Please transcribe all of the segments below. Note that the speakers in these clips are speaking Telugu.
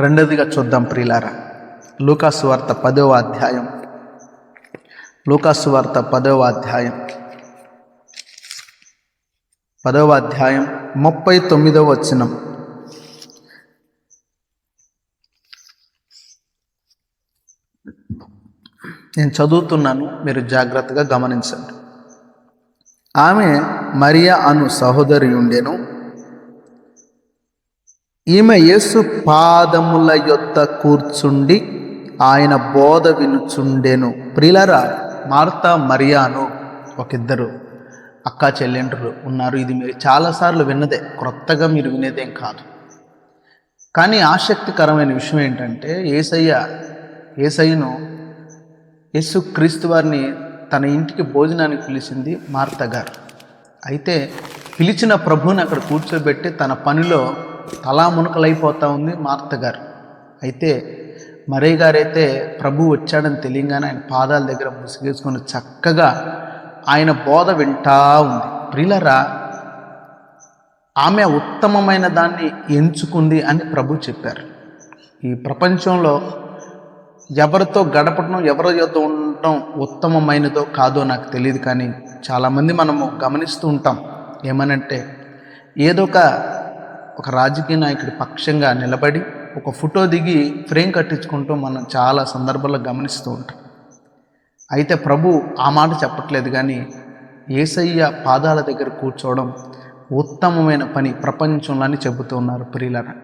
రెండోదిగా చూద్దాం ప్రియులారా, లూకాసు వార్త 10వ అధ్యాయం. లూకాసు వార్త 10వ అధ్యాయం 39వ వచనం. నేను చదువుతున్నాను, మీరు జాగ్రత్తగా గమనించండి. ఆమె మరియా అను సహోదరి ఉండెను. ఈమె యేసు పాదముల యొద్ద కూర్చుండి ఆయన బోధ వినుచుండెను. ప్రియులారా, మార్తా మరియాను ఒకిద్దరు అక్కా చెల్లెండ్రులు ఉన్నారు. ఇది మీరు చాలాసార్లు విన్నదే, క్రొత్తగా మీరు వినేదేం కాదు. కానీ ఆసక్తికరమైన విషయం ఏంటంటే, యేసయ్యను యేసు క్రీస్తు వారిని తన ఇంటికి భోజనానికి పిలిచింది మార్త గారు. అయితే పిలిచిన ప్రభువుని అక్కడ కూర్చోబెట్టి తన పనిలో తలా మునకలైపోతూ ఉంది మార్త గారు. అయితే మరియ గారైతే ప్రభు వచ్చాడని తెలియగానే ఆయన పాదాల దగ్గర ముసుగేసుకొని చక్కగా ఆయన బోధ వింటా ఉంది. ప్రియులారా, ఆమె ఉత్తమమైన దాన్ని ఎంచుకుంది అని ప్రభు చెప్పారు. ఈ ప్రపంచంలో ఎవరితో గడపడం, ఎవరి యొద్ద ఉండటం ఉత్తమమైనదో కాదో నాకు తెలియదు, కానీ చాలామంది మనము గమనిస్తూ ఉంటాం. ఏమనంటే, ఏదో ఒక రాజకీయ నాయకుడి పక్షంగా నిలబడి ఒక ఫోటో దిగి ఫ్రేమ్ కట్టించుకుంటూ మనం చాలా సందర్భాల్లో గమనిస్తూ ఉంటాం. అయితే ప్రభు ఆ మాట చెప్పట్లేదు, కానీ యేసయ్య పాదాల దగ్గర కూర్చోవడం ఉత్తమమైన పని ప్రపంచంలో అని చెబుతూ ఉన్నారు. ప్రియులారా,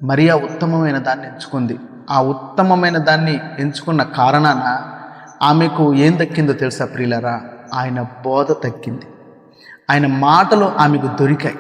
మరియా ఉత్తమమైన దాన్ని ఎంచుకుంది. ఆ ఉత్తమమైన దాన్ని ఎంచుకున్న కారణాన ఆమెకు ఏం దక్కిందో తెలుసా ప్రియులారా? ఆయన బోధ దక్కింది. ఆయన మాటలు ఆమెకు దొరికాయి.